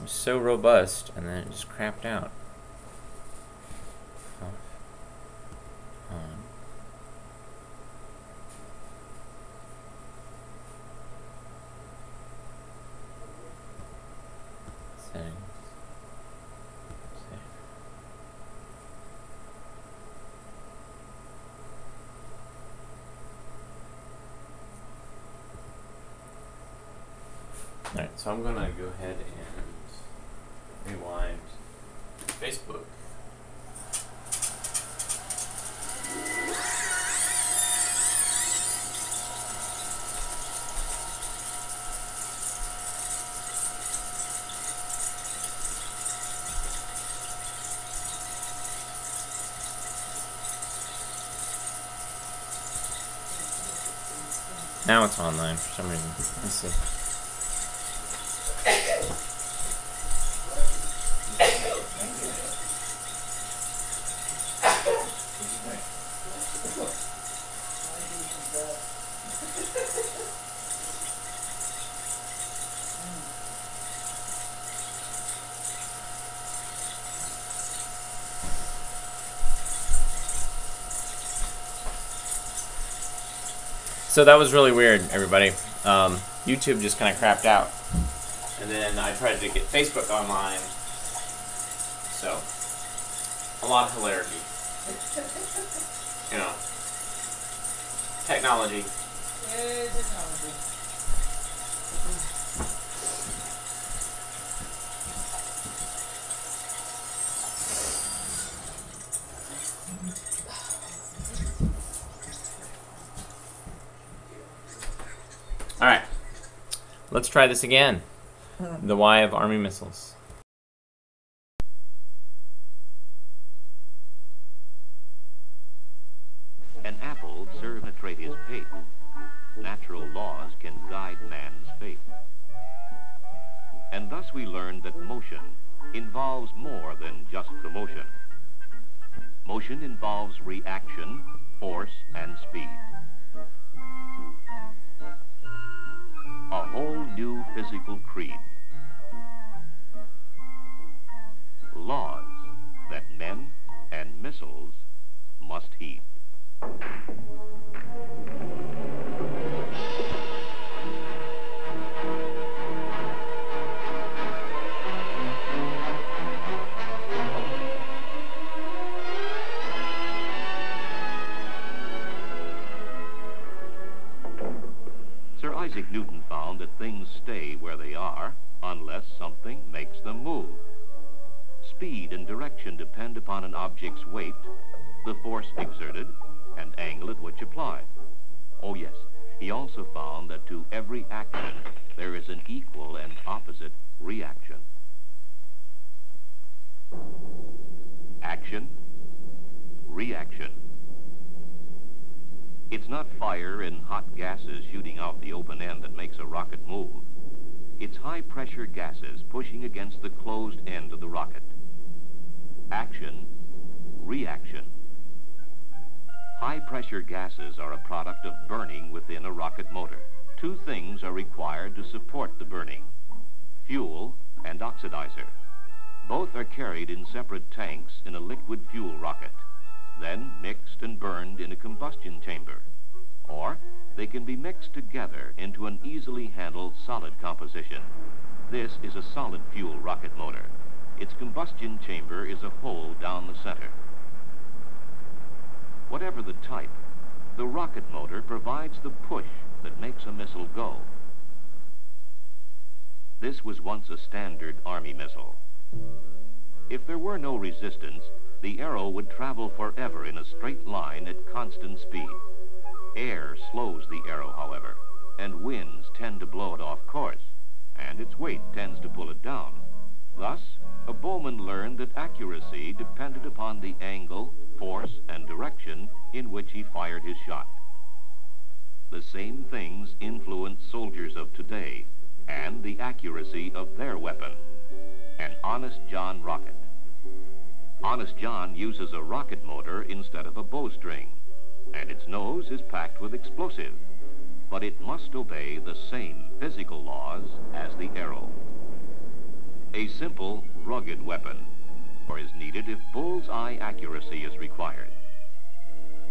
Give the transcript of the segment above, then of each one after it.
was so robust, and then it just crapped out. Off. On. Settings. Save. Alright, so I'm gonna go ahead and rewind Facebook. Now it's online for some reason. Let's see. So that was really weird, everybody. YouTube just kind of crapped out. And then I tried to get Facebook online. So, a lot of hilarity. You know, technology. Yay, technology. Alright, let's try this again. The why of Army missiles. An apple served a traitor's pate. Natural laws can guide man's fate. And thus we learn that motion involves more than just commotion. Motion involves reaction, force, and speed. A whole new physical creed. Laws that men and missiles must heed. Sir Isaac Newton found that things stay where they are unless something makes them move. Speed and direction depend upon an object's weight, the force exerted, and angle at which applied. Oh yes, he also found that to every action there is an equal and opposite reaction. Action, reaction. It's not fire and hot gases shooting out the open end that makes a rocket move. It's high-pressure gases pushing against the closed end of the rocket. Action, reaction. High-pressure gases are a product of burning within a rocket motor. Two things are required to support the burning: fuel and oxidizer. Both are carried in separate tanks in a liquid fuel rocket, then mixed and burned in a combustion chamber. Or they can be mixed together into an easily handled solid composition. This is a solid fuel rocket motor. Its combustion chamber is a hole down the center. Whatever the type, the rocket motor provides the push that makes a missile go. This was once a standard Army missile. If there were no resistance, the arrow would travel forever in a straight line at constant speed. Air slows the arrow, however, and winds tend to blow it off course, and its weight tends to pull it down. Thus, a bowman learned that accuracy depended upon the angle, force, and direction in which he fired his shot. The same things influence soldiers of today and the accuracy of their weapon, an Honest John rocket. Honest John uses a rocket motor instead of a bowstring, and its nose is packed with explosive, but it must obey the same physical laws as the arrow. A simple, rugged weapon, or is needed if bull's-eye accuracy is required.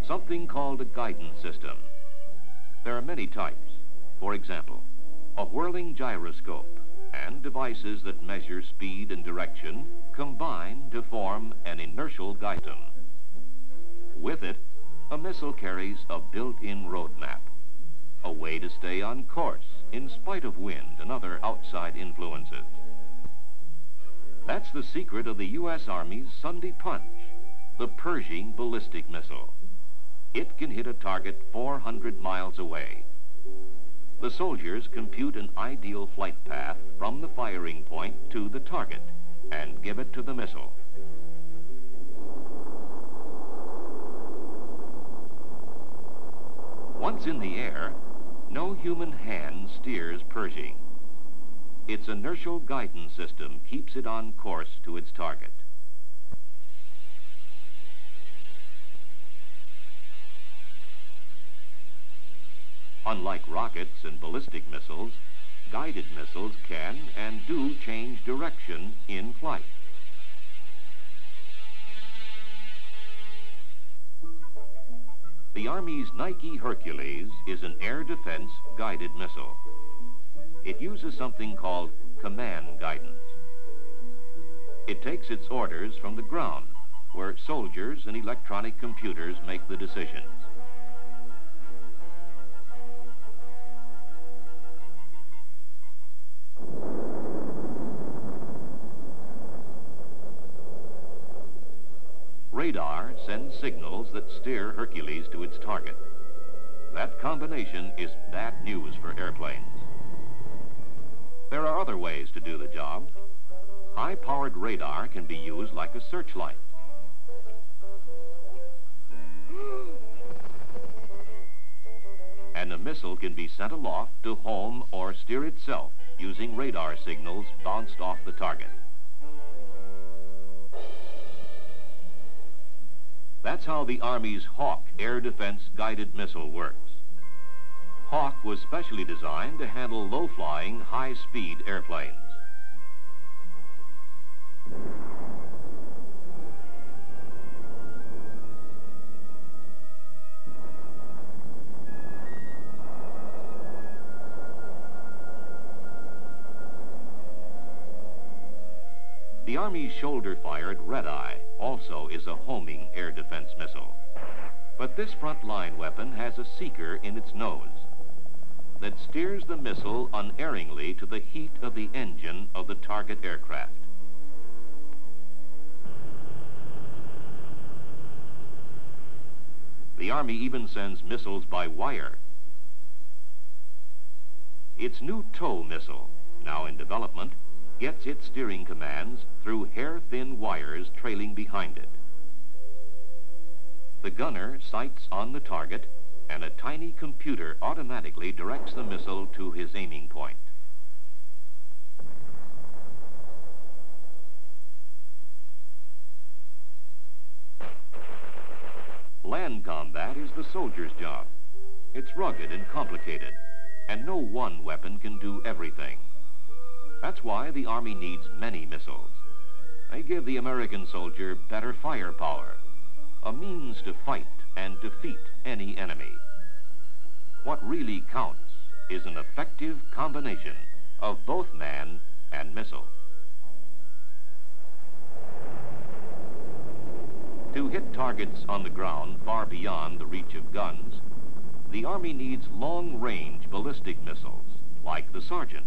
Something called a guidance system. There are many types. For example, a whirling gyroscope and devices that measure speed and direction combine to form an inertial guide system. With it, a missile carries a built-in road map, a way to stay on course in spite of wind and other outside influences. That's the secret of the U.S. Army's Sunday Punch, the Pershing ballistic missile. It can hit a target 400 miles away. The soldiers compute an ideal flight path from the firing point to the target and give it to the missile. Once in the air, no human hand steers Pershing. Its inertial guidance system keeps it on course to its target. Unlike rockets and ballistic missiles, guided missiles can and do change direction in flight. The Army's Nike Hercules is an air defense guided missile. It uses something called command guidance. It takes its orders from the ground, where soldiers and electronic computers make the decisions. Radar sends signals that steer Hercules to its target. That combination is bad news for airplanes. There are other ways to do the job. High-powered radar can be used like a searchlight. And a missile can be sent aloft to home or steer itself using radar signals bounced off the target. That's how the Army's Hawk air defense guided missile works. Hawk was specially designed to handle low-flying, high-speed airplanes. The Army's shoulder-fired Red Eye also is a homing air defense missile. But this front-line weapon has a seeker in its nose that steers the missile unerringly to the heat of the engine of the target aircraft. The Army even sends missiles by wire. Its new TOW missile, now in development, gets its steering commands through hair-thin wires trailing behind it. The gunner sights on the target, and a tiny computer automatically directs the missile to his aiming point. Land combat is the soldier's job. It's rugged and complicated, and no one weapon can do everything. That's why the Army needs many missiles. They give the American soldier better firepower, a means to fight and defeat any enemy. What really counts is an effective combination of both man and missile. To hit targets on the ground far beyond the reach of guns, the Army needs long-range ballistic missiles, like the Sergeant.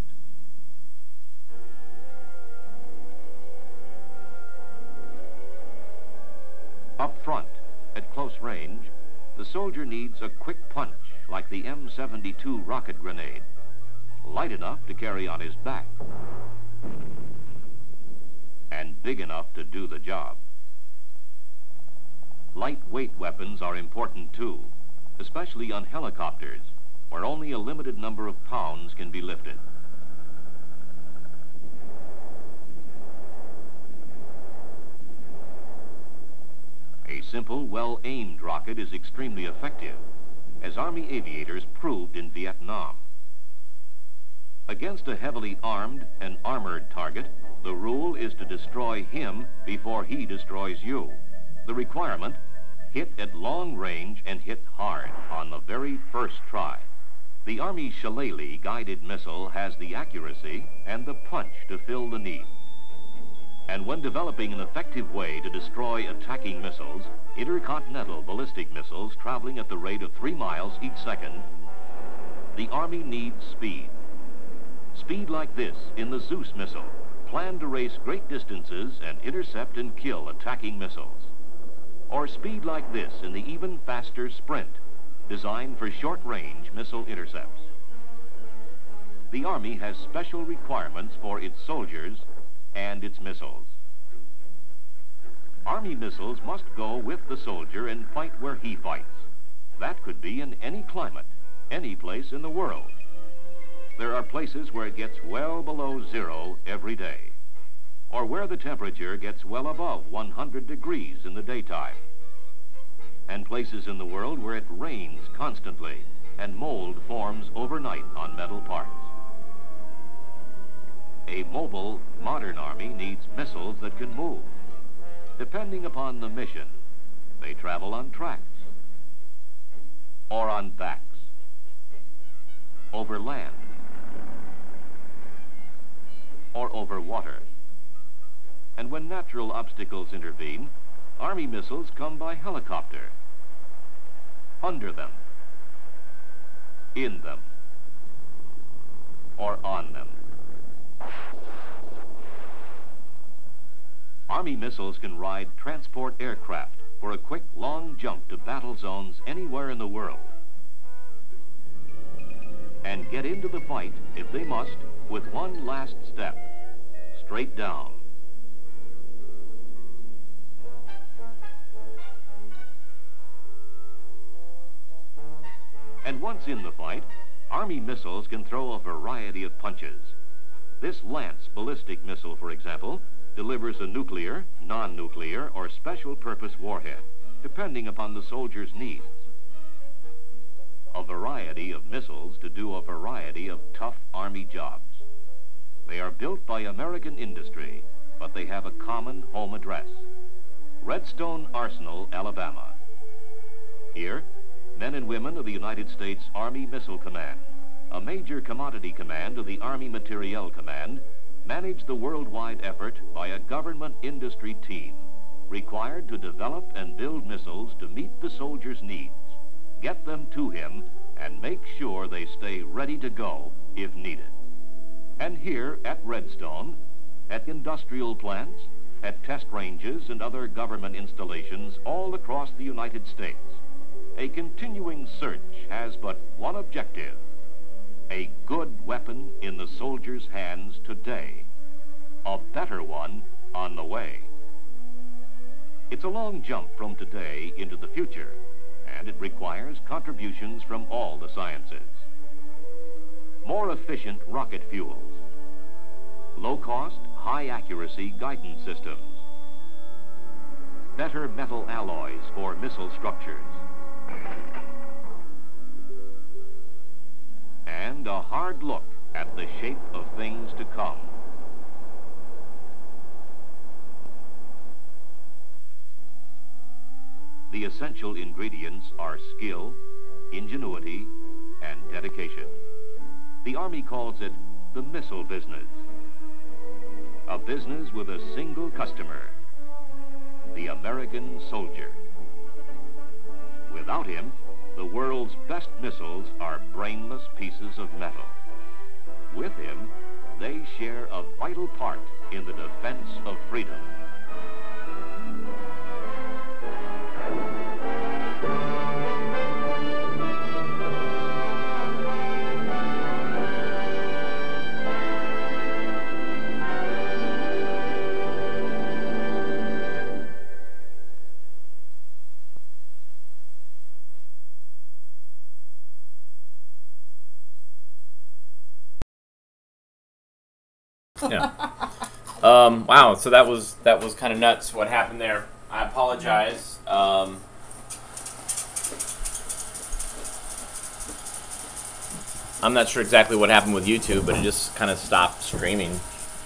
Up front, at close range, the soldier needs a quick punch like the M72 rocket grenade, light enough to carry on his back, and big enough to do the job. Lightweight weapons are important too, especially on helicopters, where only a limited number of pounds can be lifted. A simple, well-aimed rocket is extremely effective, as Army aviators proved in Vietnam. Against a heavily armed and armored target, the rule is to destroy him before he destroys you. The requirement, hit at long range and hit hard on the very first try. The Army Shillelagh guided missile has the accuracy and the punch to fill the need. And when developing an effective way to destroy attacking missiles, intercontinental ballistic missiles traveling at the rate of 3 miles each second, the Army needs speed. Speed like this in the Zeus missile, planned to race great distances and intercept and kill attacking missiles. Or speed like this in the even faster Sprint, designed for short-range missile intercepts. The Army has special requirements for its soldiers and its missiles. Army missiles must go with the soldier and fight where he fights. That could be in any climate, any place in the world. There are places where it gets well below zero every day, or where the temperature gets well above 100 degrees in the daytime, and places in the world where it rains constantly and mold forms overnight on metal parts. A mobile, modern army needs missiles that can move. Depending upon the mission, they travel on tracks, or on backs, over land, or over water. And when natural obstacles intervene, Army missiles come by helicopter, under them, in them, or on them. Army missiles can ride transport aircraft for a quick, long jump to battle zones anywhere in the world, and get into the fight, if they must, with one last step, straight down. And once in the fight, Army missiles can throw a variety of punches. This Lance ballistic missile, for example, delivers a nuclear, non-nuclear, or special-purpose warhead, depending upon the soldier's needs. A variety of missiles to do a variety of tough Army jobs. They are built by American industry, but they have a common home address: Redstone Arsenal, Alabama. Here, men and women of the United States Army Missile Command, a major commodity command of the Army Materiel Command, manage the worldwide effort by a government industry team required to develop and build missiles to meet the soldier's needs, get them to him, and make sure they stay ready to go if needed. And here at Redstone, at industrial plants, at test ranges and other government installations all across the United States, a continuing search has but one objective: a good weapon in the soldier's hands today, a better one on the way. It's a long jump from today into the future, and it requires contributions from all the sciences. More efficient rocket fuels, low-cost, high-accuracy guidance systems, better metal alloys for missile structures, and a hard look at the shape of things to come. The essential ingredients are skill, ingenuity, and dedication. The Army calls it the missile business. A business with a single customer: the American soldier. Without him, the world's best missiles are brainless pieces of metal. With him, they share a vital part in the defense of freedom. Yeah. Wow. So that was kind of nuts. What happened there? I apologize. I'm not sure exactly what happened with YouTube, but it just kind of stopped streaming.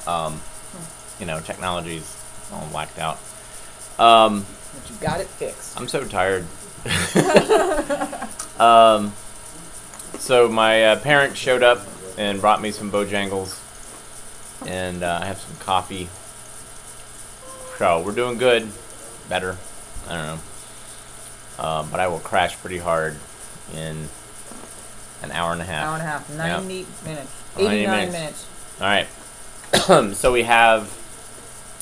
You know, technology's all whacked out. But you got it fixed. I'm so tired. So my parents showed up and brought me some Bojangles, and I have some coffee. So we're doing good, better. I don't know, but I will crash pretty hard in an hour and a half. Hour and a half, 90 minutes, 90 89 minutes. All right. So we have,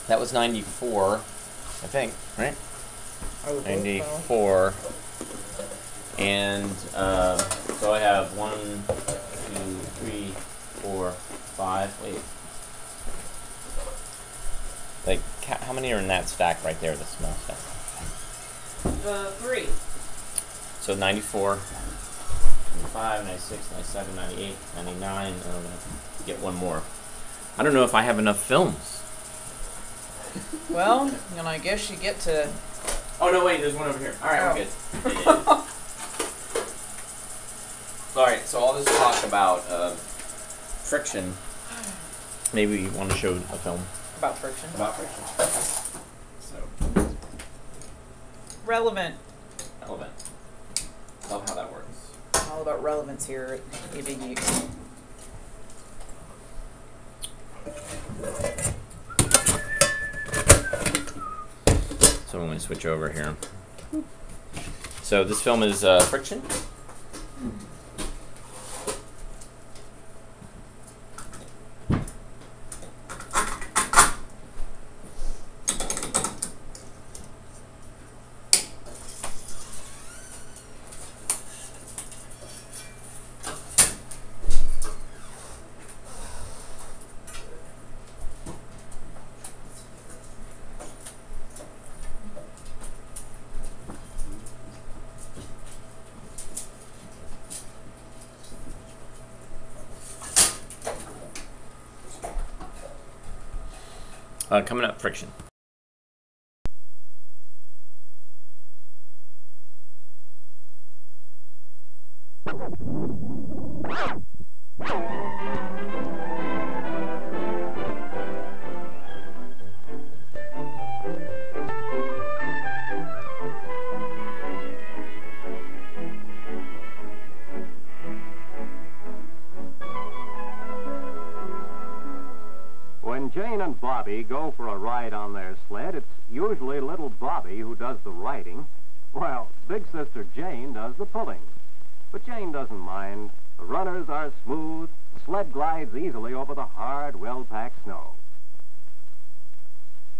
that was 94, I think, right? 94. And so I have 1, 2, 3, 4, 5. Wait. Like, how many are in that stack right there, the small stack? 3. So 94, 95, 96, 97, 98, 99, and I'm going to get one more. I don't know if I have enough films. Well, and I guess you get to... Oh, no, wait, there's one over here. All right, we're good. All right, so all this talk about friction, maybe you want to show a film. About friction. About friction. So. Relevant. Relevant. Love how that works. All about relevance here at Geeks. So I'm going to switch over here. So this film is Friction. Coming up, Friction. When Jane and Bobby go for a ride on their sled, it's usually little Bobby who does the riding, while big sister Jane does the pulling. But Jane doesn't mind. The runners are smooth. The sled glides easily over the hard, well-packed snow.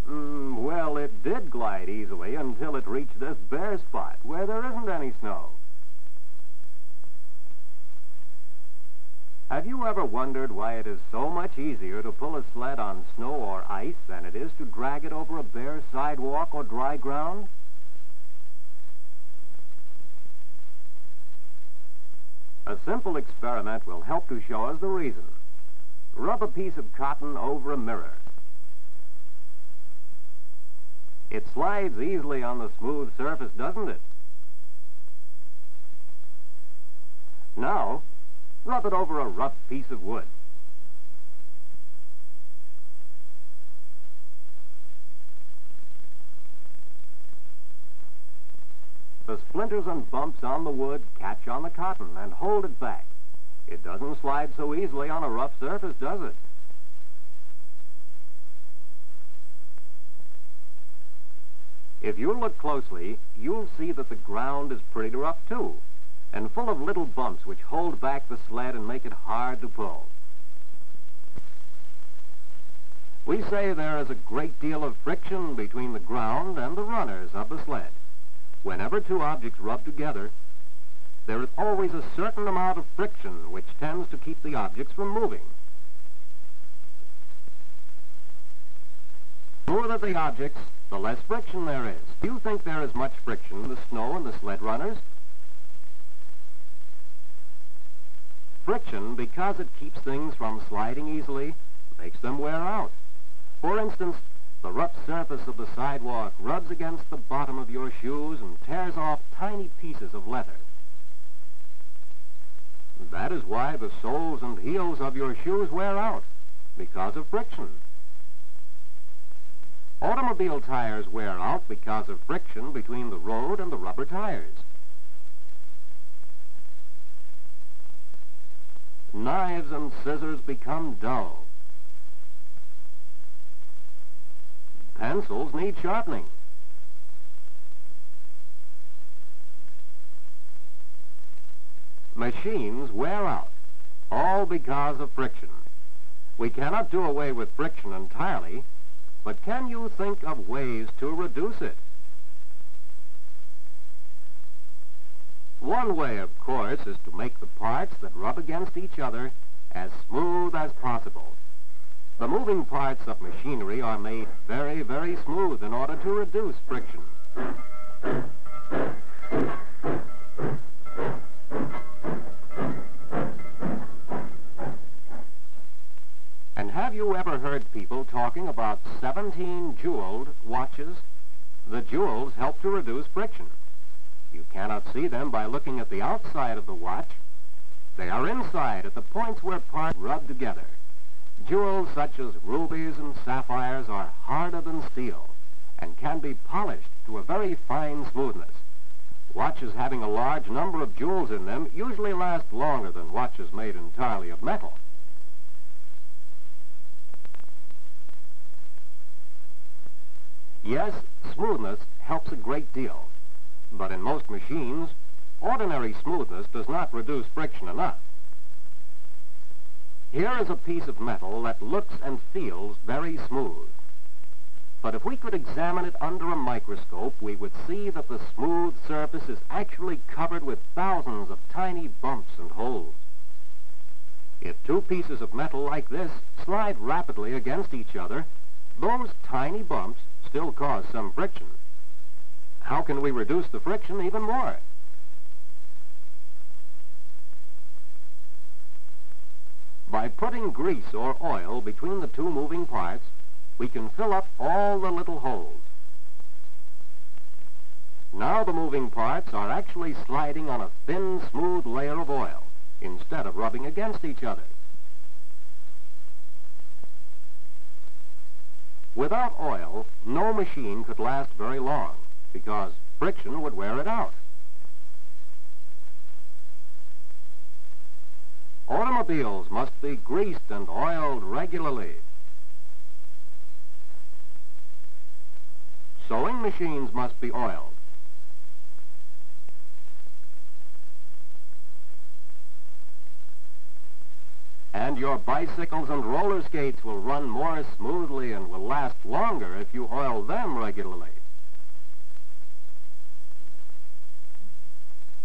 Well, it did glide easily until it reached this bare spot where there isn't any snow. Have you ever wondered why it is so much easier to pull a sled on snow or ice than it is to drag it over a bare sidewalk or dry ground? A simple experiment will help to show us the reason. Rub a piece of cotton over a mirror. It slides easily on the smooth surface, doesn't it? Now, rub it over a rough piece of wood. The splinters and bumps on the wood catch on the cotton and hold it back. It doesn't slide so easily on a rough surface, does it? If you look closely, you'll see that the ground is pretty rough too, and full of little bumps which hold back the sled and make it hard to pull. We say there is a great deal of friction between the ground and the runners of the sled. Whenever two objects rub together, there is always a certain amount of friction which tends to keep the objects from moving. The smoother the objects, the less friction there is. Do you think there is much friction in the snow and the sled runners? Friction, because it keeps things from sliding easily, makes them wear out. For instance, the rough surface of the sidewalk rubs against the bottom of your shoes and tears off tiny pieces of leather. That is why the soles and heels of your shoes wear out, because of friction. Automobile tires wear out because of friction between the road and the rubber tires. Knives and scissors become dull. Pencils need sharpening. Machines wear out, all because of friction. We cannot do away with friction entirely, but can you think of ways to reduce it? One way, of course, is to make the parts that rub against each other as smooth as possible. The moving parts of machinery are made very, very smooth in order to reduce friction. And have you ever heard people talking about 17-jeweled watches? The jewels help to reduce friction. You cannot see them by looking at the outside of the watch. They are inside at the points where parts rub together. Jewels such as rubies and sapphires are harder than steel and can be polished to a very fine smoothness. Watches having a large number of jewels in them usually last longer than watches made entirely of metal. Yes, smoothness helps a great deal, but in most machines, ordinary smoothness does not reduce friction enough. Here is a piece of metal that looks and feels very smooth. But if we could examine it under a microscope, we would see that the smooth surface is actually covered with thousands of tiny bumps and holes. If two pieces of metal like this slide rapidly against each other, those tiny bumps still cause some friction. How can we reduce the friction even more? By putting grease or oil between the two moving parts, we can fill up all the little holes. Now the moving parts are actually sliding on a thin, smooth layer of oil instead of rubbing against each other. Without oil, no machine could last very long because friction would wear it out. Automobiles must be greased and oiled regularly. Sewing machines must be oiled. And your bicycles and roller skates will run more smoothly and will last longer if you oil them regularly.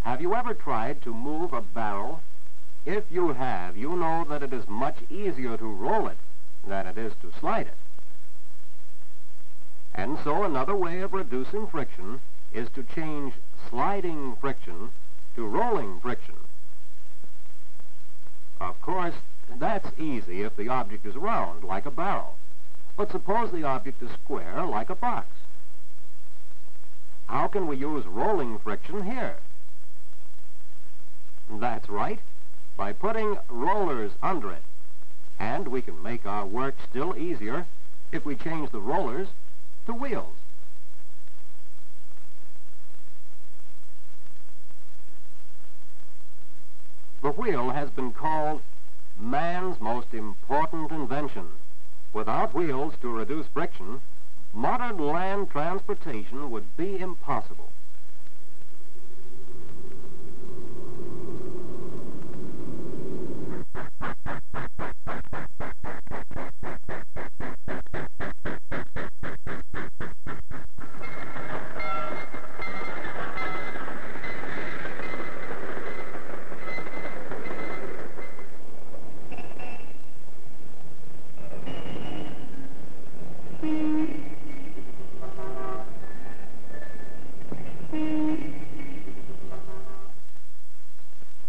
Have you ever tried to move a barrel? If you have, you know that it is much easier to roll it than it is to slide it. And so another way of reducing friction is to change sliding friction to rolling friction. Of course, that's easy if the object is round, like a barrel. But suppose the object is square, like a box. How can we use rolling friction here? That's right, by putting rollers under it. And we can make our work still easier if we change the rollers to wheels. The wheel has been called man's most important invention. Without wheels to reduce friction, modern land transportation would be impossible.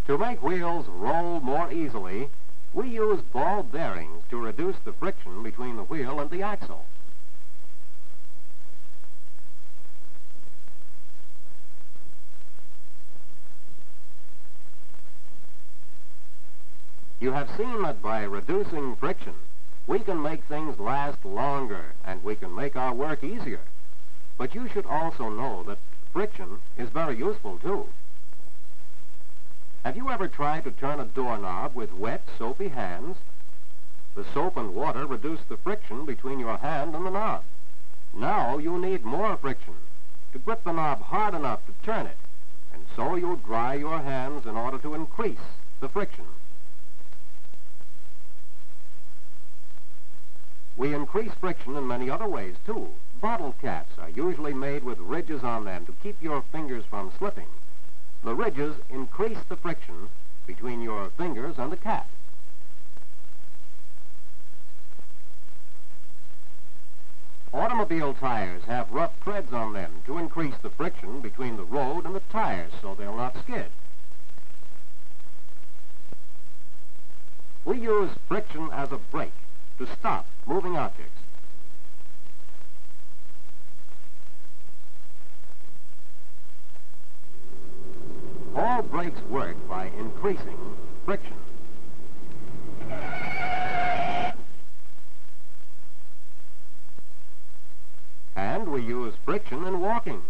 To make wheels roll more easily, we use ball bearings to reduce the friction between the wheel and the axle. You have seen that by reducing friction, we can make things last longer and we can make our work easier. But you should also know that friction is very useful too. Have you ever tried to turn a doorknob with wet, soapy hands? The soap and water reduce the friction between your hand and the knob. Now you need more friction to grip the knob hard enough to turn it, and so you dry your hands in order to increase the friction. We increase friction in many other ways too. Bottle caps are usually made with ridges on them to keep your fingers from slipping. The ridges increase the friction between your fingers and the cap. Automobile tires have rough treads on them to increase the friction between the road and the tires so they'll not skid. We use friction as a brake to stop moving objects. All brakes work by increasing friction. And we use friction in walking.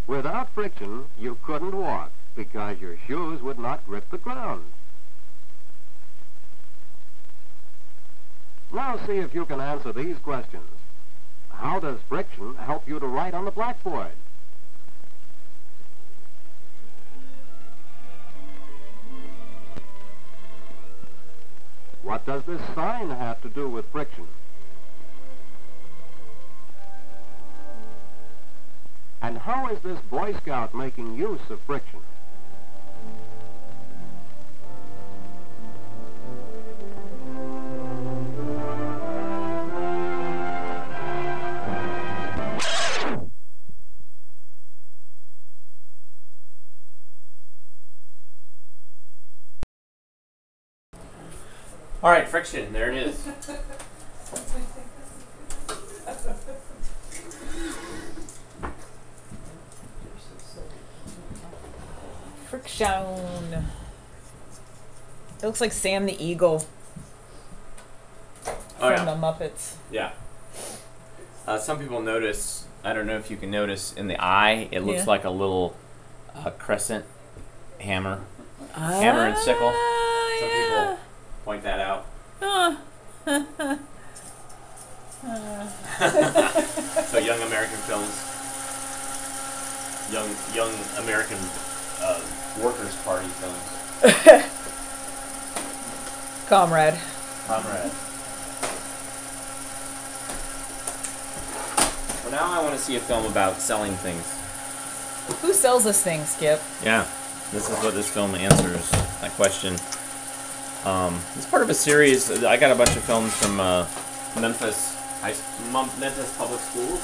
Without friction, you couldn't walk because your shoes would not grip the ground. Now see if you can answer these questions. How does friction help you to write on the blackboard? What does this sign have to do with friction? And how is this Boy Scout making use of friction? All right, friction. There it is. Friction. It looks like Sam the Eagle Oh, from yeah. the Muppets. Yeah. Some people notice, I don't know if you can notice, in the eye, it looks Yeah. like a little crescent hammer. Hammer and sickle. Some people point that out. So young American films. Young American workers' party films. Comrade. Comrade. Well, now I want to see a film about selling things. Who sells this thing, Skip? Yeah, this is what this film answers, that question. It's part of a series. I got a bunch of films from Memphis Public Schools,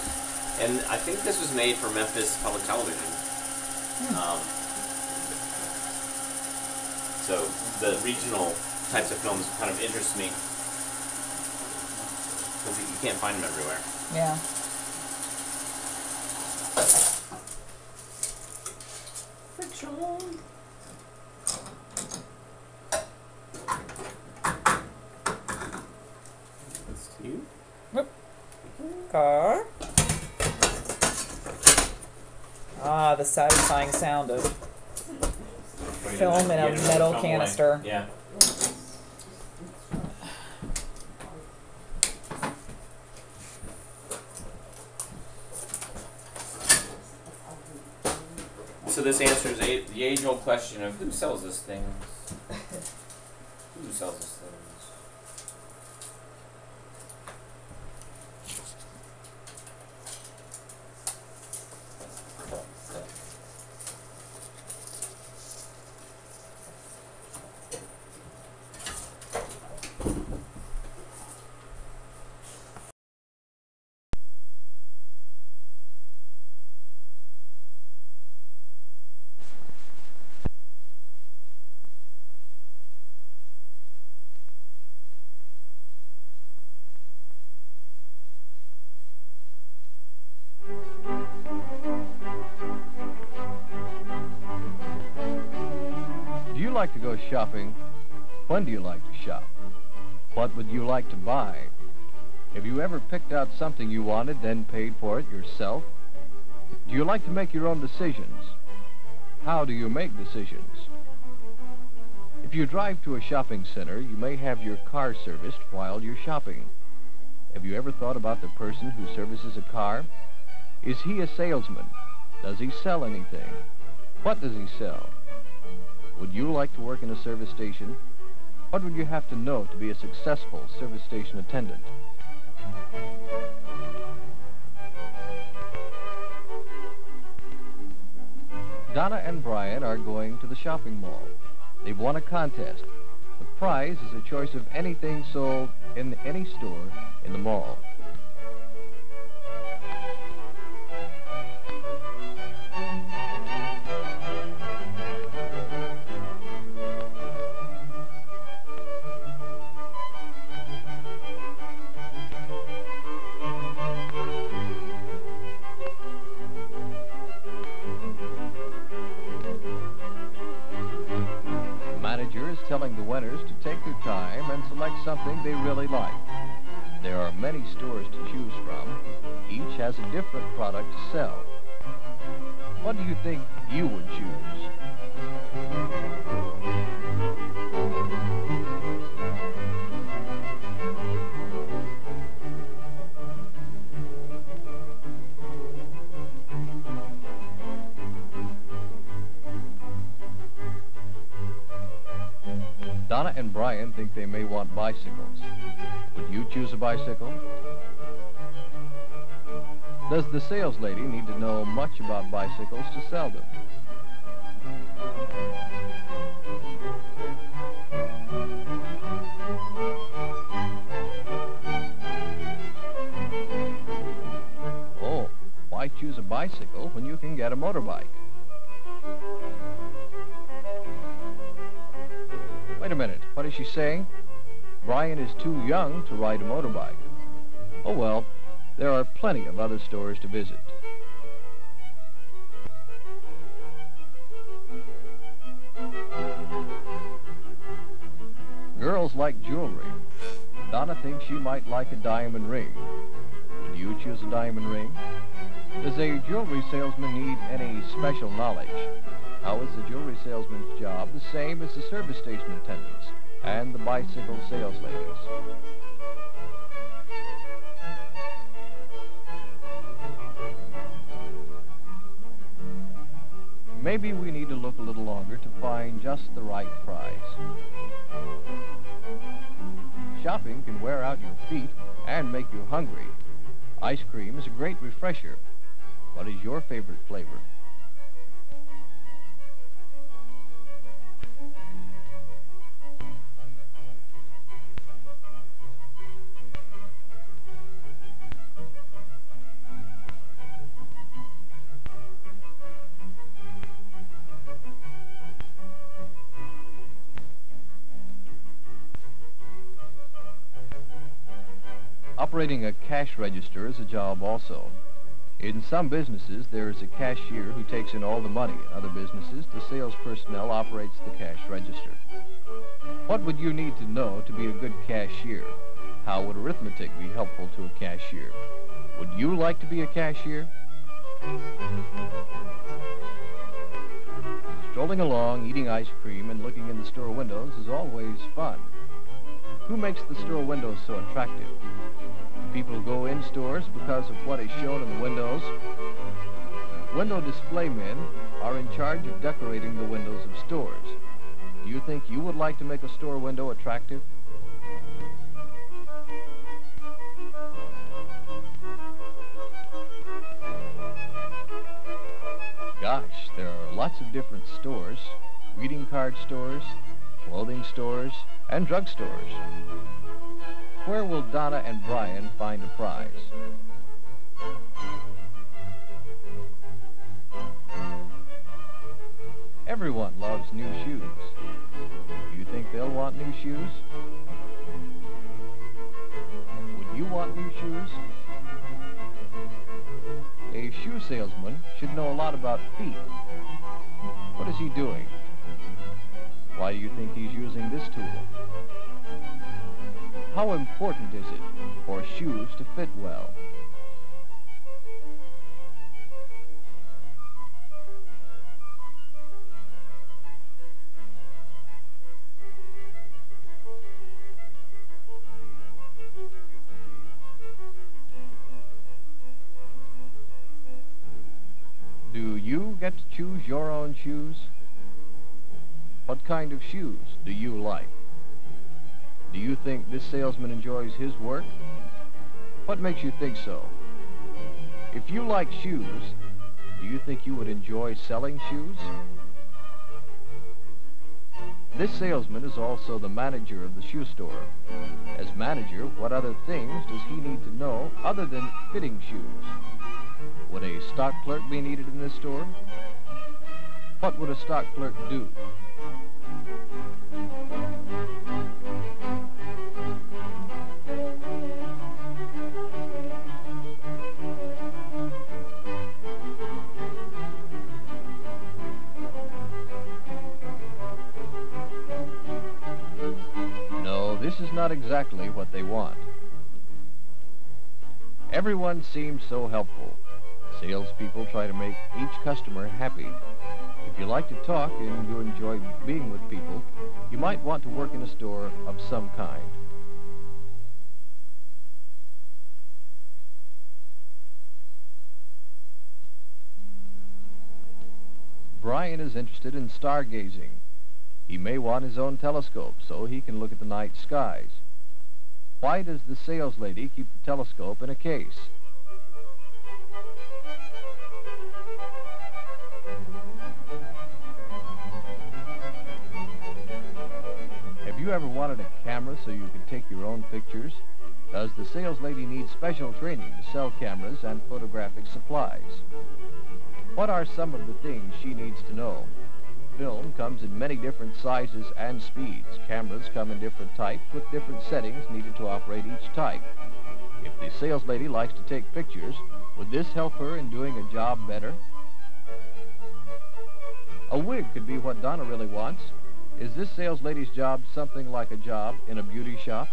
and I think this was made for Memphis Public Television. So the regional types of films kind of interest me because you can't find them everywhere. Yeah. Friction. That's to you. Whoop. Car. Ah, the satisfying sound of film in a metal canister. Yeah. So this answers the age-old question of who sells this thing? Who sells this thing? go shopping? When do you like to shop? What would you like to buy? Have you ever picked out something you wanted, then paid for it yourself? Do you like to make your own decisions? How do you make decisions? If you drive to a shopping center, you may have your car serviced while you're shopping. Have you ever thought about the person who services a car? Is he a salesman? Does he sell anything? What does he sell? Would you like to work in a service station? What would you have to know to be a successful service station attendant? Donna and Brian are going to the shopping mall. They've won a contest. The prize is a choice of anything sold in any store in the mall. Telling the winners to take their time and select something they really like. There are many stores to choose from. Each has a different product to sell. What do you think you would choose? Donna and Brian think they may want bicycles. Would you choose a bicycle? Does the sales lady need to know much about bicycles to sell them? Oh, why choose a bicycle when you can get a motorbike? Wait a minute, what is she saying? Brian is too young to ride a motorbike. Oh well, there are plenty of other stores to visit. Girls like jewelry. Donna thinks she might like a diamond ring. Would you choose a diamond ring? Does a jewelry salesman need any special knowledge? How is the jewelry salesman's job the same as the service station attendants and the bicycle sales ladies? Maybe we need to look a little longer to find just the right prize. Shopping can wear out your feet and make you hungry. Ice cream is a great refresher. What is your favorite flavor? Operating a cash register is a job also. In some businesses, there is a cashier who takes in all the money. In other businesses, the sales personnel operates the cash register. What would you need to know to be a good cashier? How would arithmetic be helpful to a cashier? Would you like to be a cashier? Strolling along, eating ice cream, and looking in the store windows is always fun. Who makes the store windows so attractive? People go in stores because of what is shown in the windows. Window display men are in charge of decorating the windows of stores. Do you think you would like to make a store window attractive? Gosh, there are lots of different stores, greeting card stores, clothing stores, and drug stores. Where will Donna and Brian find a prize? Everyone loves new shoes. Do you think they'll want new shoes? Would you want new shoes? A shoe salesman should know a lot about feet. What is he doing? Why do you think he's using this tool? How important is it for shoes to fit well? Do you get to choose your own shoes? What kind of shoes do you like? Do you think this salesman enjoys his work? What makes you think so? If you like shoes, do you think you would enjoy selling shoes? This salesman is also the manager of the shoe store. As manager, what other things does he need to know other than fitting shoes? Would a stock clerk be needed in this store? What would a stock clerk do? No, this is not exactly what they want. Everyone seems so helpful. Salespeople try to make each customer happy. If you like to talk and you enjoy being with people, you might want to work in a store of some kind. Brian is interested in stargazing. He may want his own telescope so he can look at the night skies. Why does the sales lady keep the telescope in a case? Have you ever wanted a camera so you could take your own pictures? Does the sales lady need special training to sell cameras and photographic supplies? What are some of the things she needs to know? Film comes in many different sizes and speeds. Cameras come in different types with different settings needed to operate each type. If the sales lady likes to take pictures, would this help her in doing a job better? A wig could be what Donna really wants. Is this sales lady's job something like a job in a beauty shop?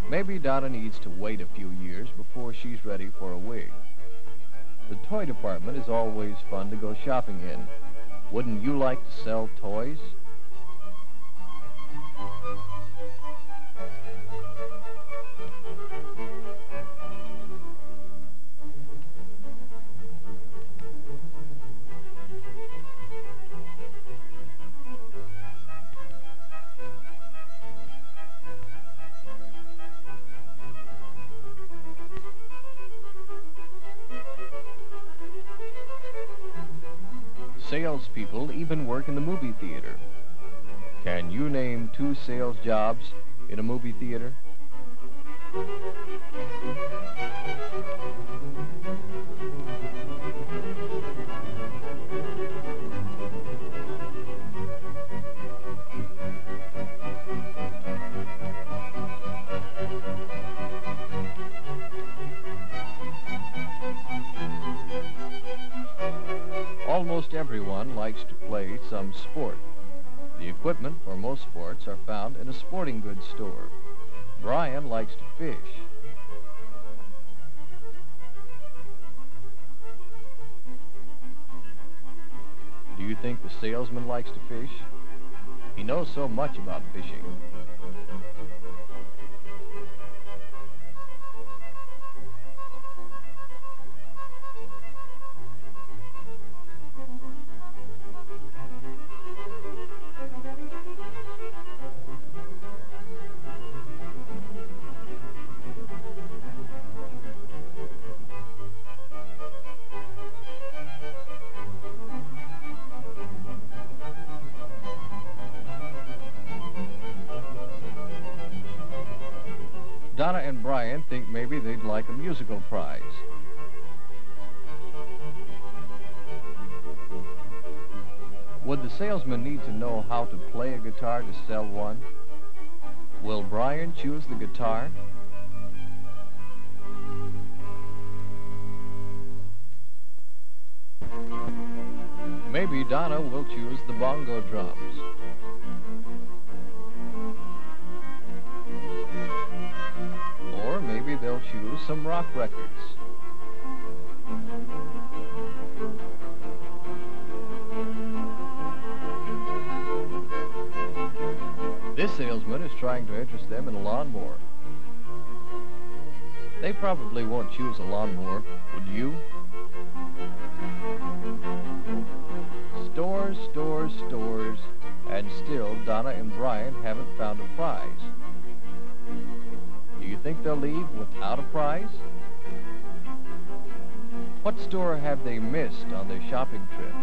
Maybe Donna needs to wait a few years before she's ready for a wig. The toy department is always fun to go shopping in. Wouldn't you like to sell toys? Salespeople even work in the movie theater. Can you name 2 sales jobs in a movie theater? Almost everyone likes to play some sport. The equipment for most sports are found in a sporting goods store. Brian likes to fish. Do you think the salesman likes to fish? He knows so much about fishing. Donna and Brian think maybe they'd like a musical prize. Would the salesman need to know how to play a guitar to sell one? Will Brian choose the guitar? Maybe Donna will choose the bongo drums. Or maybe they'll choose some rock records. This salesman is trying to interest them in a lawnmower. They probably won't choose a lawnmower, would you? Stores, stores, stores, and still Donna and Brian haven't found a prize. Do you think they'll leave without a prize? What store have they missed on their shopping trip?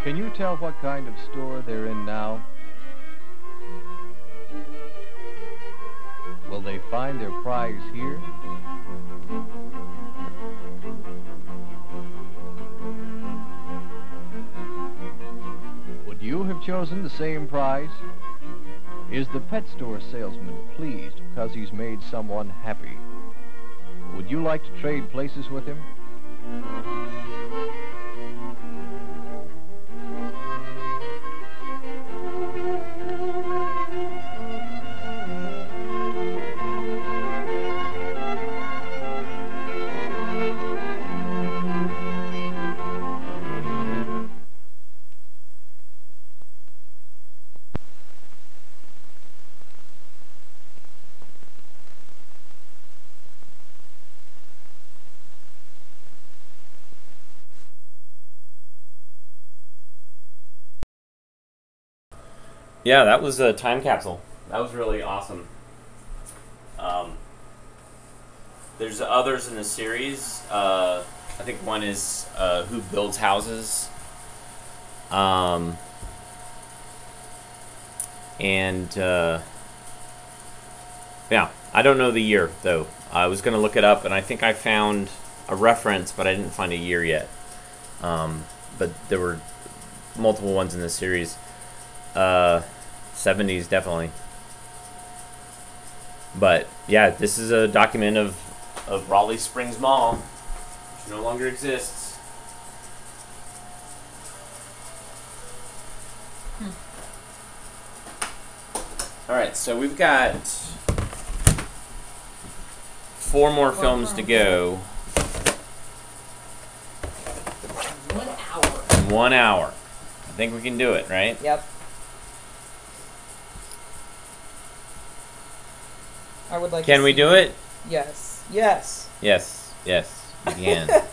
Can you tell what kind of store they're in now? Will they find their prize here? Would you have chosen the same prize? Is the pet store salesman pleased because he's made someone happy? Would you like to trade places with him? Yeah, that was a time capsule. That was really awesome. There's others in the series. I think one is Who Builds Houses. Yeah, I don't know the year, though. I was going to look it up, and I think I found a reference, but I didn't find a year yet. But there were multiple ones in the series. 70s, definitely. But, yeah, this is a document of Raleigh Springs Mall, which no longer exists. Alright, so we've got 4 more films to go. 1 hour. In 1 hour. I think we can do it, right? Yep. I would like Can to we see- do it? Yes. Yes. Yes. Yes. We can. Alright.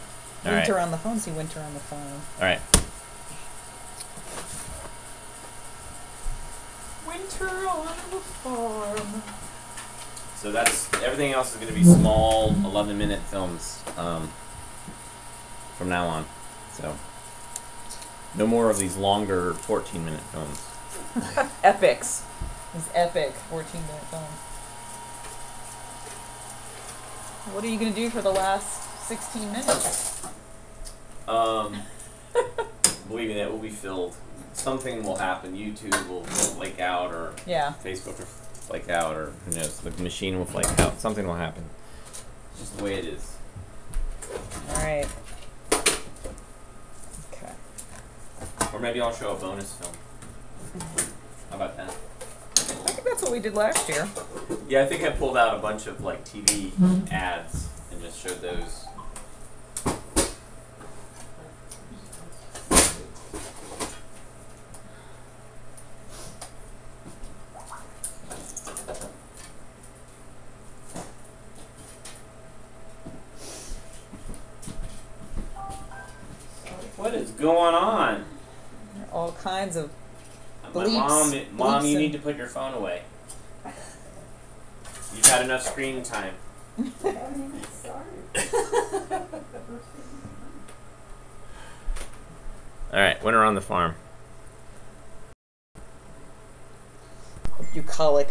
Winter on the phone. See Winter on the phone. Alright. Winter on the farm. So that's everything else is going to be small 11-minute films from now on. So no more of these longer 14-minute films. Epics. These epic 14-minute films. What are you going to do for the last 16 minutes? Believe me, that will be filled. Something will happen. YouTube will flake out, or Yeah. Facebook will flake out, or who knows, the machine will flake out. Something will happen. It's just the way it is. Alright. Okay. Or maybe I'll show a bonus film. How about that? I think that's what we did last year. Yeah, I think I pulled out a bunch of like TV ads and just showed those. What is going on? All kinds of My bleeps. mom, bleeps you and- need to put your phone away. You You've had enough screen time. Alright, winter on the farm. Bucolic.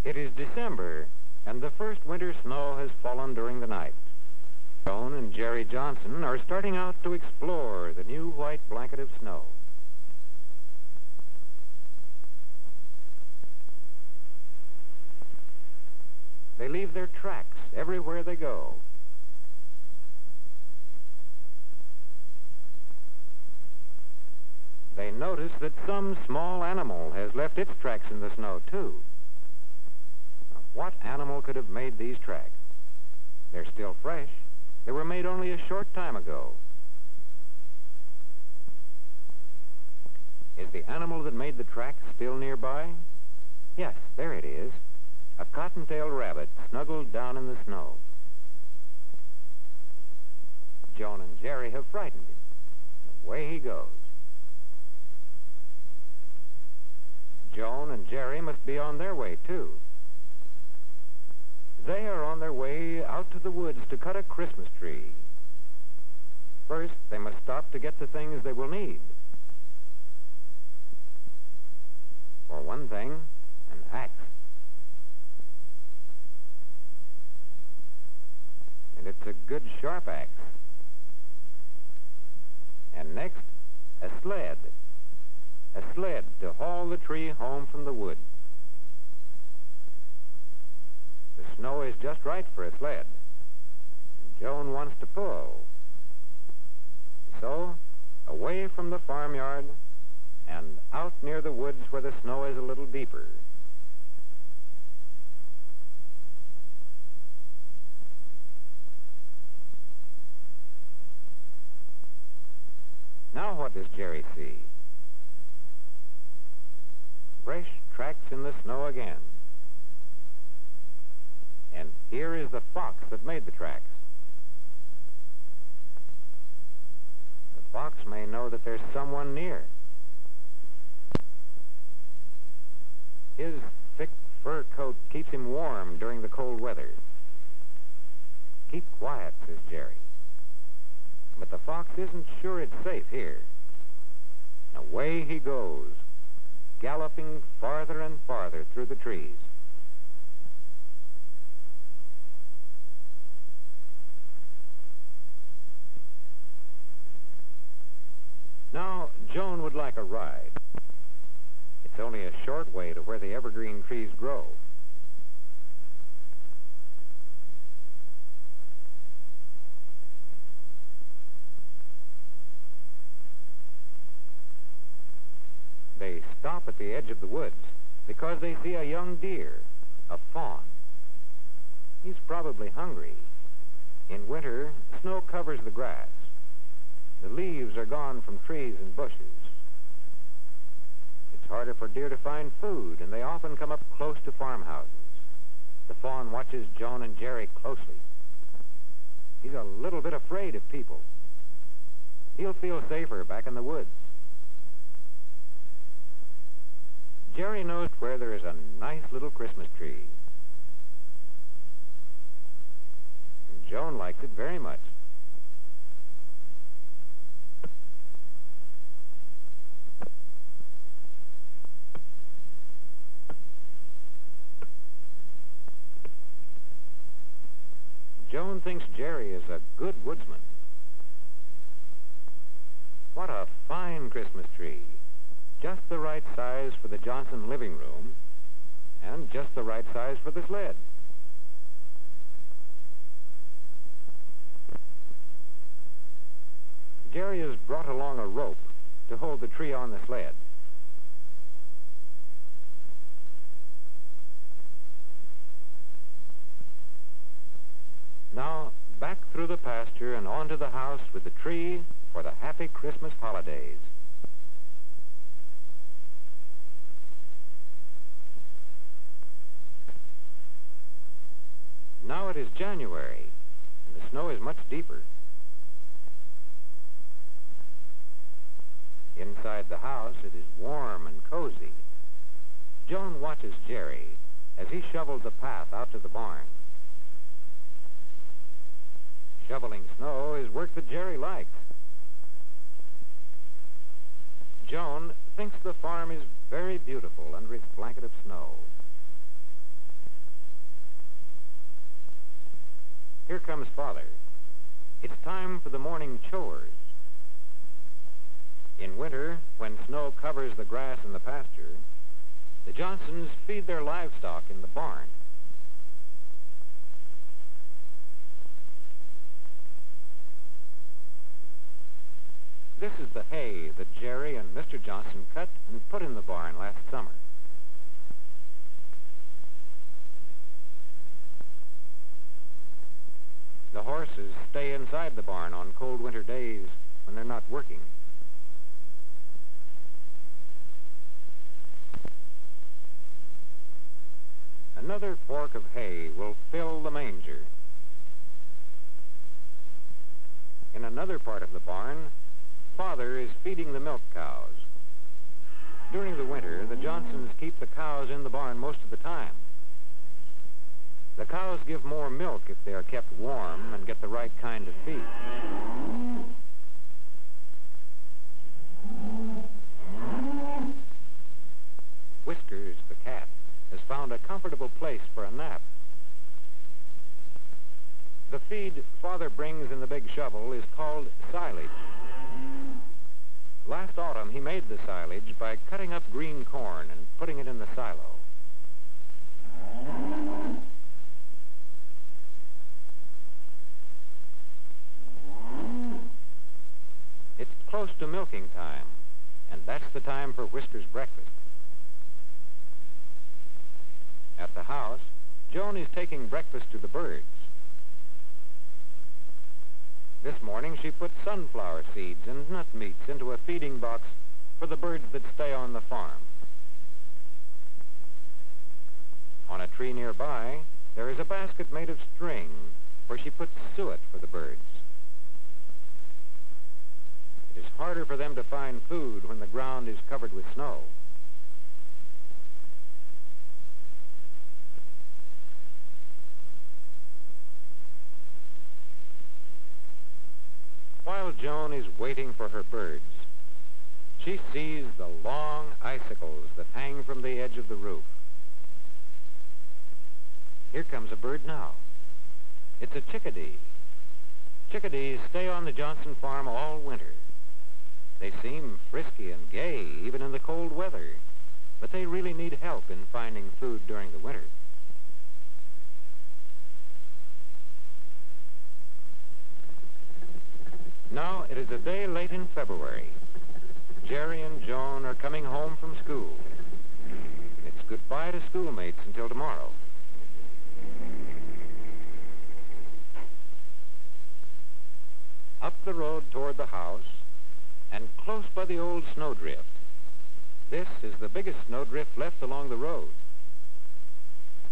It is December, and the first winter snow has fallen during the night. Joan and Jerry Johnson are starting out to explore the new white blanket of snow. They leave their tracks everywhere they go. They notice that some small animal has left its tracks in the snow, too. What animal could have made these tracks? They're still fresh. They were made only a short time ago. Is the animal that made the tracks still nearby? Yes, there it is. A cottontail rabbit snuggled down in the snow. Joan and Jerry have frightened him. Away he goes. Joan and Jerry must be on their way, too. They are on their way out to the woods to cut a Christmas tree. First, they must stop to get the things they will need. For one thing, an axe. And it's a good sharp axe. And next, a sled. A sled to haul the tree home from the woods. The snow is just right for a sled. Joan wants to pull. So, away from the farmyard and out near the woods where the snow is a little deeper. Now what does Jerry see? Fresh tracks in the snow again. And here is the fox that made the tracks. The fox may know that there's someone near. His thick fur coat keeps him warm during the cold weather. Keep quiet, says Jerry. But the fox isn't sure it's safe here. Away he goes, galloping farther and farther through the trees. Now, Joan would like a ride. It's only a short way to where the evergreen trees grow. They stop at the edge of the woods because they see a young deer, a fawn. He's probably hungry. In winter, snow covers the grass. The leaves are gone from trees and bushes. It's harder for deer to find food, and they often come up close to farmhouses. The fawn watches Joan and Jerry closely. He's a little bit afraid of people. He'll feel safer back in the woods. Jerry knows where there is a nice little Christmas tree. And Joan likes it very much. Joan thinks Jerry is a good woodsman. What a fine Christmas tree. Just the right size for the Johnson living room, and just the right size for the sled. Jerry has brought along a rope to hold the tree on the sled. Now, back through the pasture and onto the house with the tree for the happy Christmas holidays. Now it is January, and the snow is much deeper. Inside the house, it is warm and cozy. Joan watches Jerry as he shovels the path out to the barn. Shoveling snow is work that Jerry likes. Joan thinks the farm is very beautiful under its blanket of snow. Here comes Father. It's time for the morning chores. In winter, when snow covers the grass in the pasture, the Johnsons feed their livestock in the barn. This is the hay that Jerry and Mr. Johnson cut and put in the barn last summer. The horses stay inside the barn on cold winter days when they're not working. Another fork of hay will fill the manger. In another part of the barn, Father is feeding the milk cows. During the winter, the Johnsons keep the cows in the barn most of the time. The cows give more milk if they are kept warm and get the right kind of feed. Whiskers, the cat, has found a comfortable place for a nap. The feed Father brings in the big shovel is called silage. Last autumn, he made the silage by cutting up green corn and putting it in the silo. It's close to milking time, and that's the time for Whisker's breakfast. At the house, Joan is taking breakfast to the birds. This morning, she put sunflower seeds and nut meats into a feeding box for the birds that stay on the farm. On a tree nearby, there is a basket made of string where she puts suet for the birds. It is harder for them to find food when the ground is covered with snow. While Joan is waiting for her birds, she sees the long icicles that hang from the edge of the roof. Here comes a bird now. It's a chickadee. Chickadees stay on the Johnson farm all winter. They seem frisky and gay even in the cold weather, but they really need help in finding food during the winter. Now it is a day late in February. Jerry and Joan are coming home from school. It's goodbye to schoolmates until tomorrow. Up the road toward the house, and close by the old snowdrift. This is the biggest snowdrift left along the road.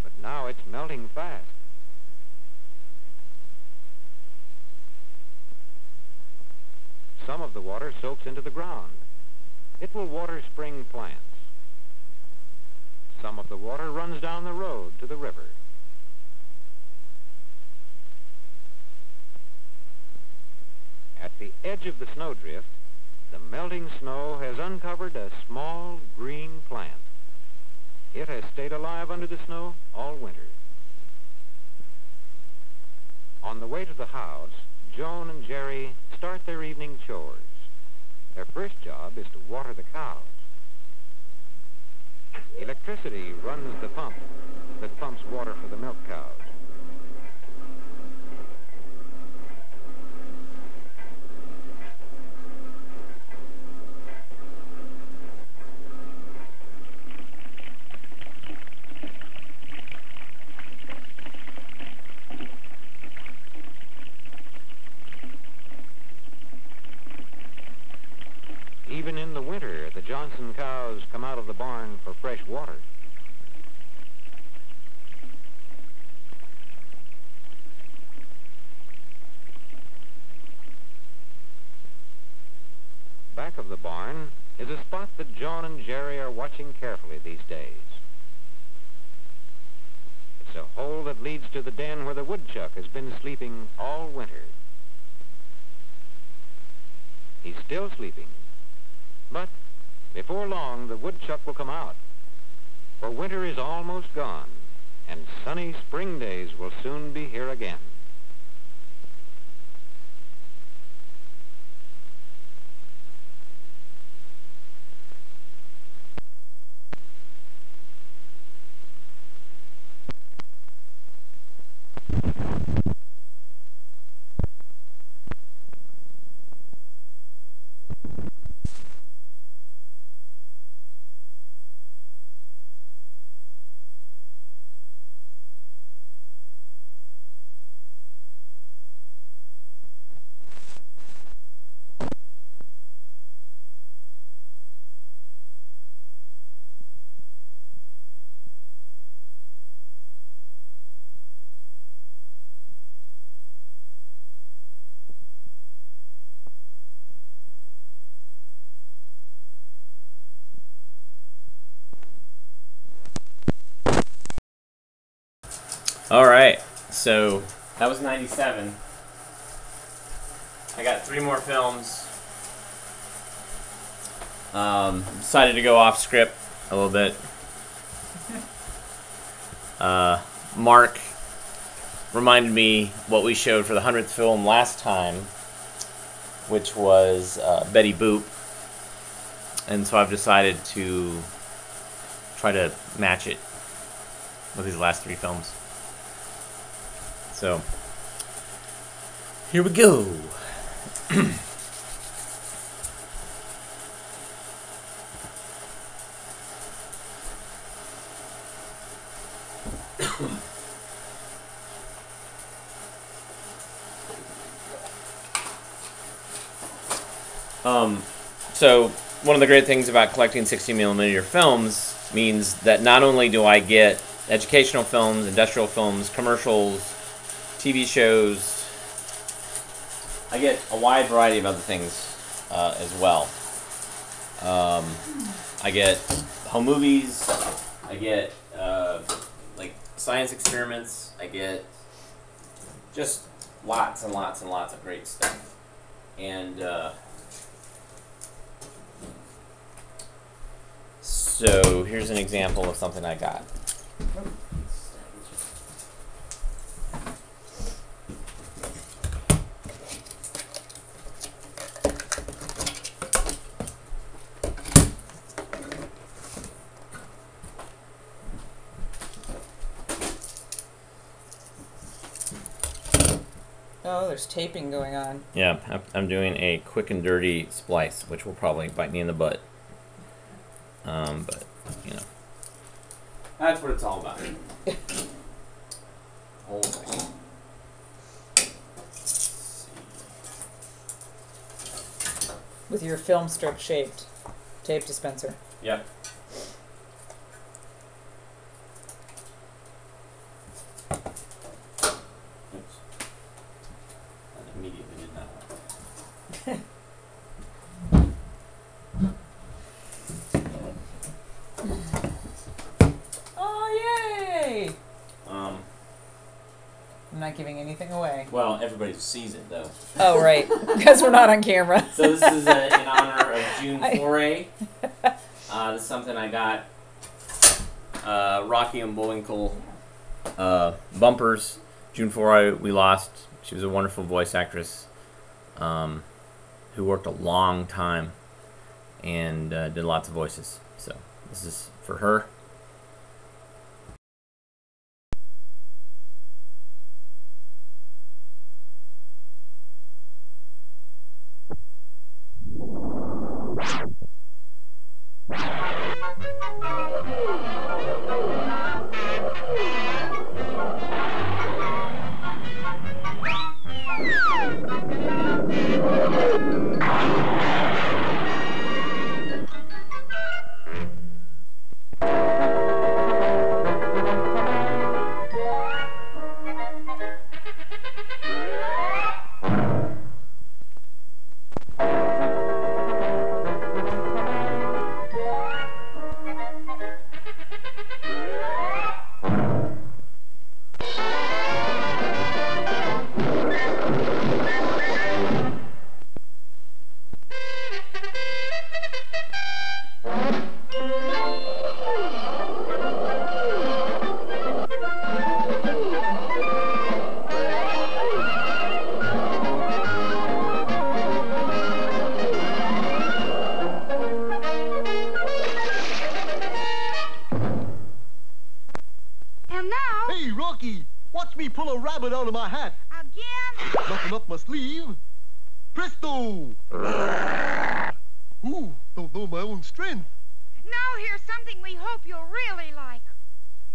But now it's melting fast. Some of the water soaks into the ground. It will water spring plants. Some of the water runs down the road to the river. At the edge of the snowdrift, the melting snow has uncovered a small green plant. It has stayed alive under the snow all winter. On the way to the house, Joan and Jerry start their evening chores. Their first job is to water the cows. Electricity runs the pump that pumps water for the milk cows. out of the barn for fresh water. Back of the barn is a spot that John and Jerry are watching carefully these days. It's a hole that leads to the den where the woodchuck has been sleeping all winter. He's still sleeping, but before long the woodchuck will come out, for winter is almost gone, and sunny spring days will soon be here again. Alright, so that was 97. I got 3 more films. Decided to go off script a little bit. Mark reminded me what we showed for the 100th film last time, which was Betty Boop. And so I've decided to try to match it with these last 3 films. So, here we go. So, one of the great things about collecting 60mm films means that not only do I get educational films, industrial films, commercials, TV shows, I get a wide variety of other things as well. I get home movies, I get like science experiments, I get just lots and lots and lots of great stuff. And so here's an example of something I got. Oh, there's taping going on. Yeah, I'm doing a quick and dirty splice, which will probably bite me in the butt. But, you know. That's what it's all about. Whole thing. With your film strip shaped tape dispenser. Yep. Oops. That immediately did not work. Oh, yay! I'm not giving anything away. Well, everybody sees it, though. Oh, right. Because we're not on camera. So this is in honor of June Foray. This is something I got. Rocky and Bullwinkle bumpers. June Foray, we lost. She was a wonderful voice actress who worked a long time and did lots of voices. So this is for her. me pull a rabbit out of my hat. Again? Nothing up my sleeve. Presto! Ooh, don't know my own strength. Now here's something we hope you'll really like.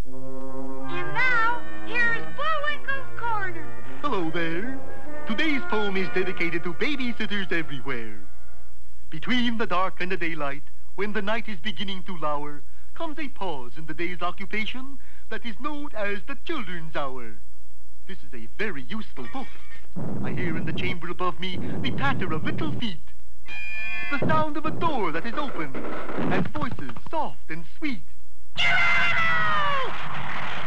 And now, here's Bullwinkle's Corner. Hello there. Today's poem is dedicated to babysitters everywhere. Between the dark and the daylight, when the night is beginning to lower, comes a pause in the day's occupation that is known as the Children's Hour. This is a very useful book. I hear in the chamber above me the patter of little feet, the sound of a door that is open, and voices soft and sweet.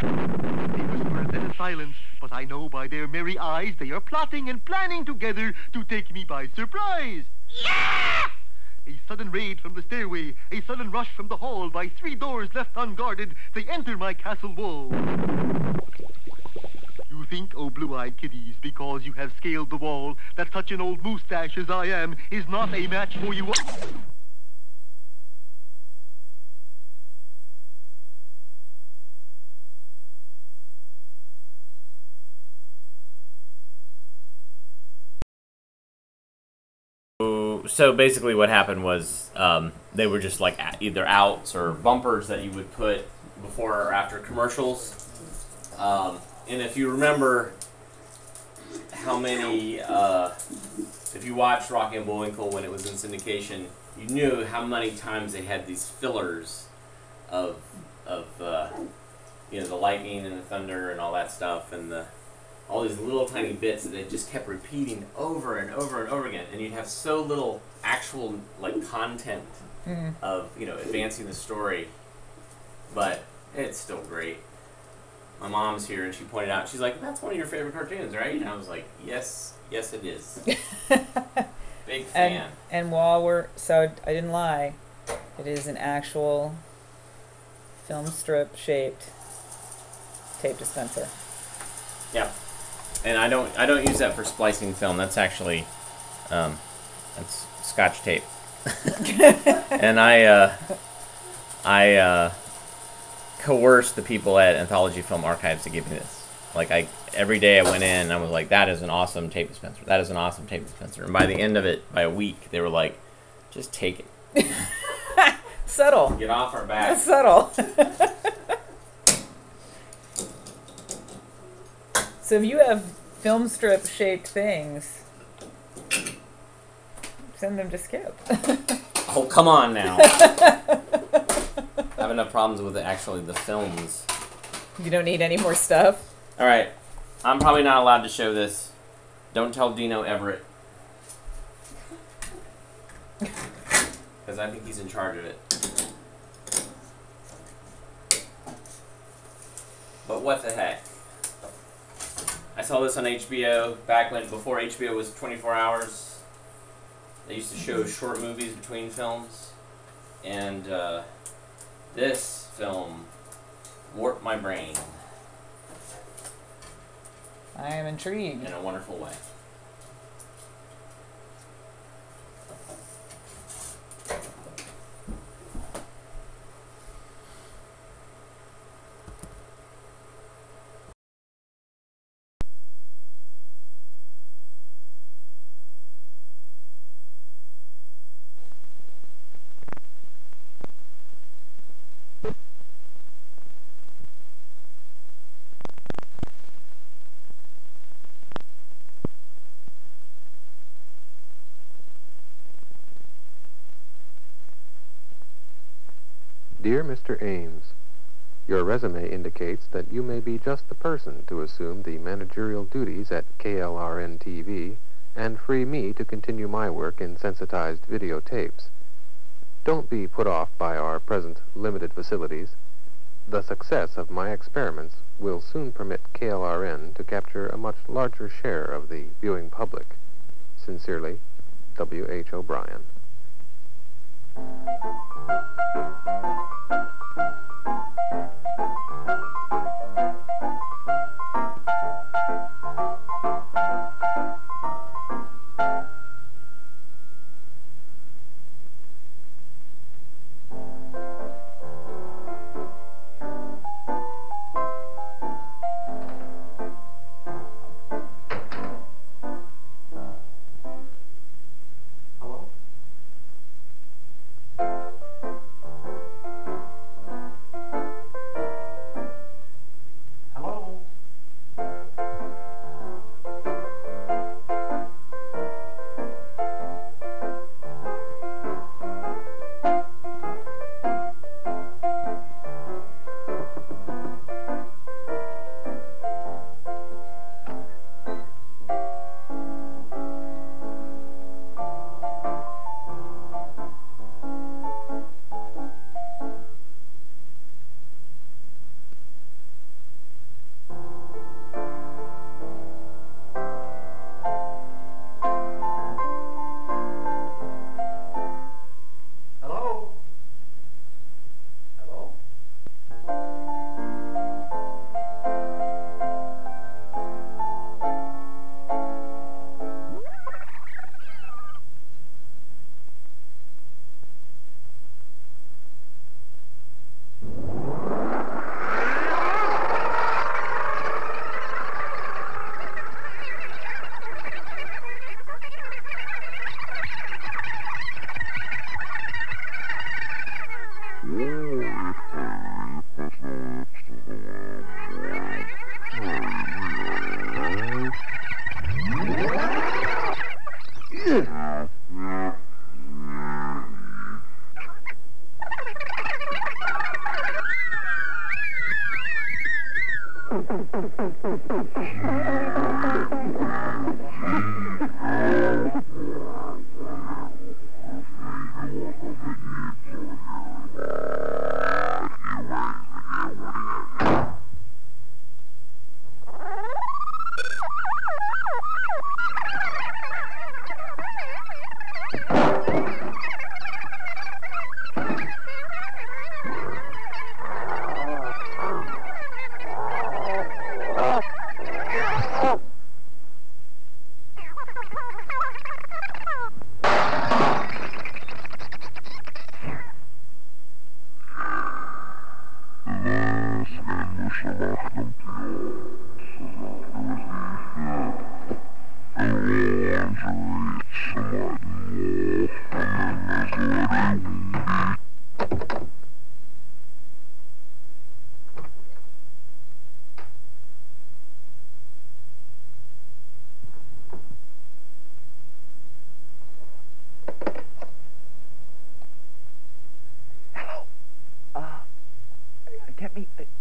They whisper and then a silence, but I know by their merry eyes they are plotting and planning together to take me by surprise. Yeah! A sudden raid from the stairway, a sudden rush from the hall, by 3 doors left unguarded, they enter my castle wall. You think, oh blue-eyed kiddies, because you have scaled the wall, that such an old moustache as I am is not a match for you. So basically what happened was they were just like either outs or bumpers that you would put before or after commercials. And if you remember how many, if you watched Rocky and Bullwinkle when it was in syndication, you knew how many times they had these fillers of you know, the lightning and the thunder and all that stuff, and all these little tiny bits that they just kept repeating over and over and over again, and you'd have so little actual like content of, you know, advancing the story, but it's still great. My mom's here and she pointed out, she's like, "That's one of your favorite cartoons, right?" And I was like, yes it is. Big fan. And while so I didn't lie, it is an actual film strip shaped tape dispenser. Yeah. And I don't use that for splicing film. That's actually that's Scotch tape. And I coerced the people at Anthology Film Archives to give me this. Like every day I went in and I was like, "That is an awesome tape dispenser. That is an awesome tape dispenser." And by the end of it, by a week, they were like, "Just take it." Subtle. Get off our back. That's subtle. So if you have film strip shaped things, send them to Skip. Oh, come on now. I have enough problems with the films. You don't need any more stuff? Alright. I'm probably not allowed to show this. Don't tell Dino Everett. Because I think he's in charge of it. But what the heck? I saw this on HBO back before HBO was 24 hours. They used to show short movies between films. And this film warped my brain. I am intrigued. In a wonderful way. Dear Mr. Ames, your resume indicates that you may be just the person to assume the managerial duties at KLRN-TV and free me to continue my work in sensitized videotapes. Don't be put off by our present limited facilities. The success of my experiments will soon permit KLRN to capture a much larger share of the viewing public. Sincerely, W. H. O'Brien.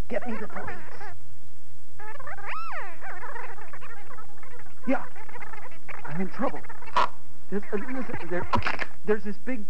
Get me the police. Yeah, I'm in trouble. There's this big...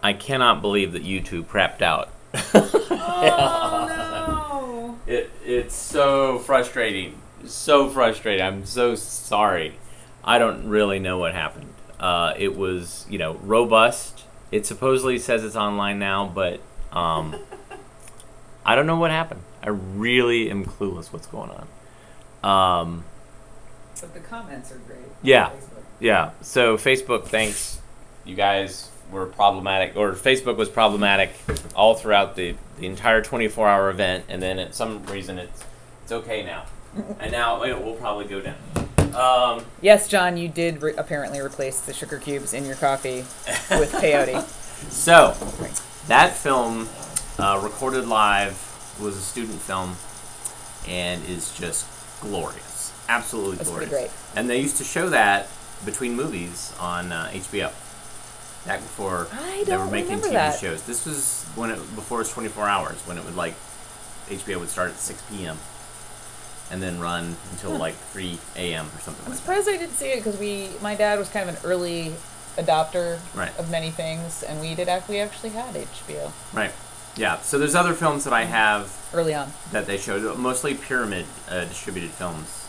I cannot believe that YouTube crapped out. Oh, no. It's so frustrating. So frustrating. I'm so sorry. I don't really know what happened. It was, you know, robust. It supposedly says it's online now, but I don't know what happened. I really am clueless what's going on. But the comments are great. Yeah. Yeah. So Facebook, thanks. You guys were problematic, or Facebook was problematic all throughout the entire 24-hour event, and then at some reason it's okay now. And now it will probably go down. Yes, John, you did apparently replace the sugar cubes in your coffee with peyote. So, that film, recorded live, was a student film, and is just glorious. Absolutely That's glorious. pretty great. And they used to show that between movies on HBO. Back before they were making TV shows. This was before it was 24 hours, when it would HBO would start at 6 p.m. and then run until like 3 a.m. or something I'm like that. surprised I didn't see it because my dad was kind of an early adopter of many things, and we actually had HBO. Right. Yeah. So there's other films that I have early on that they showed, mostly Pyramid distributed films.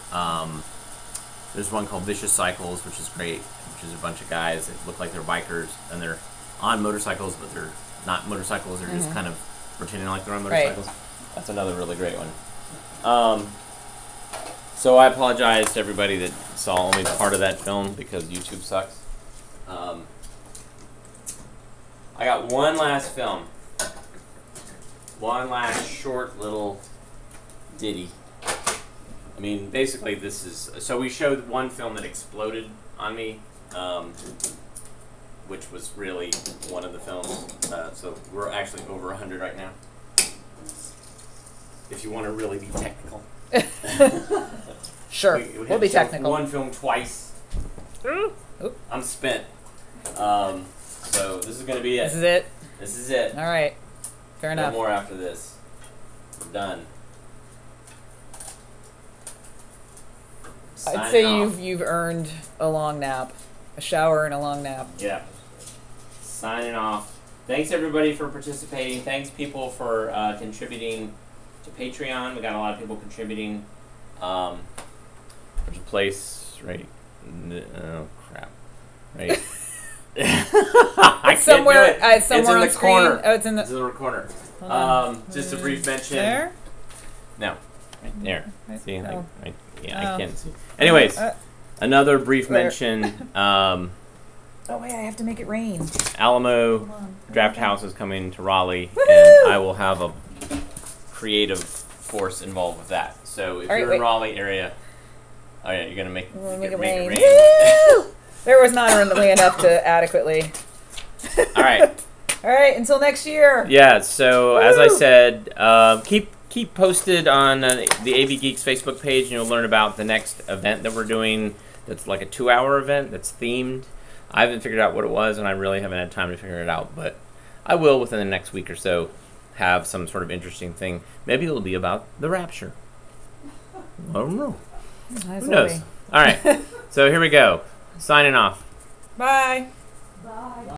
There's one called Vicious Cycles, which is great, which is a bunch of guys that look like they're bikers and they're on motorcycles, but they're not motorcycles. They're just kind of pretending like they're on motorcycles. Right. That's another really great one. So I apologize to everybody that saw only part of that film because YouTube sucks. I got one last film. One last short little ditty. I mean, basically this is... So we showed one film that exploded on me, which was really one of the films. So we're actually over 100 right now. If you want to really be technical. Sure, we'll be technical. One film twice. Oop. I'm spent. So this is going to be it. This is it? This is it. All right. Fair enough. No more after this. We're done. I'd say you've earned a long nap. A shower and a long nap. Yeah. Signing off. Thanks everybody for participating. Thanks people for contributing to Patreon. We got a lot of people contributing. There's a place right. Oh crap! Right. It's somewhere. It's in on the screen. corner. Oh, it's in the corner. Just a brief mention. There. No. Right there. See? Oh. I can't see. Anyways, another brief mention. Oh wait, I have to make it rain. Alamo Draft House is coming to Raleigh, and I will have a creative force involved with that. So if you're in Raleigh area, oh yeah, you're gonna make it rain. There was not nearly enough to adequately. All right. All right. Until next year. Yeah. So as I said, keep posted on the AV Geeks Facebook page, and you'll learn about the next event that we're doing. That's like a 2-hour event that's themed. I haven't figured out what it was, and I really haven't had time to figure it out, but I will within the next week or so have some sort of interesting thing. Maybe it'll be about the rapture. I don't know. Who knows? All right. So here we go. Signing off. Bye. Bye.